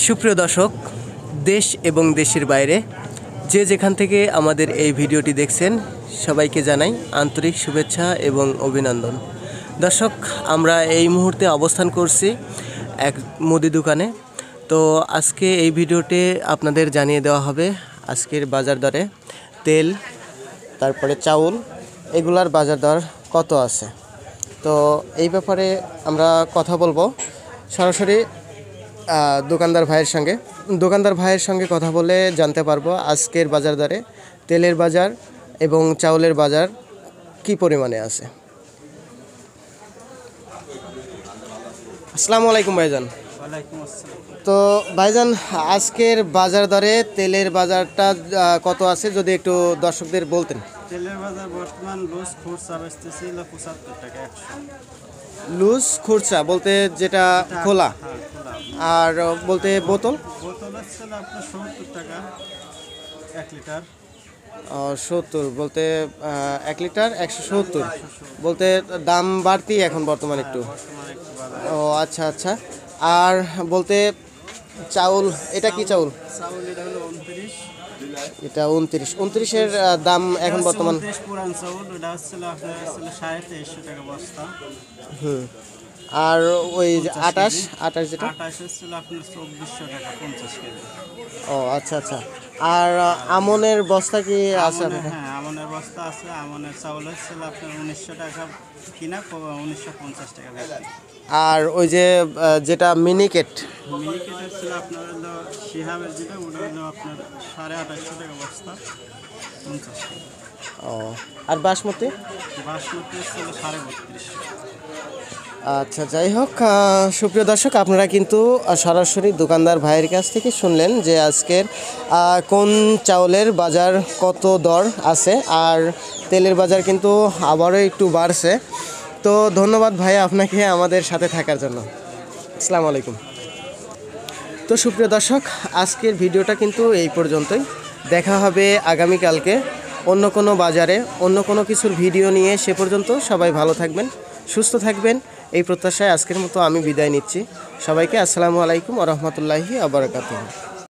সুপ্রিয় দর্শক, দেশ এবং দেশের বাইরে যে যেখান থেকে আমাদের এই ভিডিওটি দেখছেন সবাইকে জানাই আন্তরিক শুভেচ্ছা এবং অভিনন্দন। দর্শক, আমরা এই মুহূর্তে অবস্থান করছি এক মুদি দোকানে। তো আজকে এই ভিডিওতে আপনাদের জানিয়ে দেওয়া হবে আজকের বাজার দরে তেল, তারপরে চাউল, এগুলার বাজার দর কত আছে। তো এই ব্যাপারে আমরা কথা বলবো সরাসরি দোকানদার ভাইয়ের সঙ্গে কথা বলে জানতে পারবো আজকের বাজার দরে তেলের বাজার এবং চাউলের বাজার কি পরিমাণে আছে। আসসালামু আলাইকুম ভাইজান। ওয়ালাইকুম আসসালাম। তো ভাইজান, আজকের বাজার দরে তেলের বাজারটা কত আছে যদি একটু দর্শকদের বলতেন। তেলের বাজার বর্তমান লুজ খুচরা বেচতেছি 75 টাকা 100। লুজ খুচরা বলতে যেটা খোলা, হ্যাঁ, খোলা। আর বলতে বোতল বোতল হচ্ছে আপনার 70 টাকা 1 লিটার। 70 বলতে 1 লিটার 170 বলতে দাম বাড়তি এখন বর্তমান একটু। বর্তমানে একটু বাজার ও আচ্ছা আচ্ছা। আর বলতে চাউল, এটা কি চাউল? চাউল এটা হলো 29। এটা 29-এর দাম এখন বর্তমান। 29 পুরান চাউল, ওটা হচ্ছে আপনার 2350 টাকা বস্তা। আর ওই যে 28 যেটা, 28 হচ্ছে আপনার 2400 টাকা 50 কেজি। ও আচ্ছা আচ্ছা। আর আমনের বস্তা কি আছে আপনার? হ্যাঁ, আমনের বস্তা আছে। আমনের চাউল হচ্ছে আপনার 1900 টাকা কিনা, 1950 টাকা বিক্রি। আর ওই যে যেটা মিনিকেট, মিনিকেট হচ্ছে আপনার হলো শিহাবের যেটা, ওটা হলো আপনার 2850 টাকা বস্তা 50 টাকা। ও আর বাসমতি? বাসমতি হচ্ছে 3250। আচ্ছা, যাই হোক, সুপ্রিয় দর্শক, আপনারা কিন্তু সরাসরি দোকানদার ভাইয়ের কাছ থেকে শুনলেন যে আজকের কোন চাউলের বাজার কত দর আছে, আর তেলের বাজার কিন্তু আবারও একটু বাড়ছে। তো ধন্যবাদ ভাই আপনাকে আমাদের সাথে থাকার জন্য। আসসালামু আলাইকুম। তো সুপ্রিয় দর্শক, আজকের ভিডিওটা কিন্তু এই পর্যন্তই। দেখা হবে আগামীকালকে অন্য কোনো বাজারে অন্য কোনো কিছুর ভিডিও নিয়ে। সে পর্যন্ত সবাই ভালো থাকবেন, সুস্থ থাকবেন, এই প্রত্যাশায় আজকের মতো আমি বিদায় নিচ্ছি। সবাইকে আসসালামু আলাইকুম ওয়া রাহমাতুল্লাহি ওয়া বারাকাতুহু।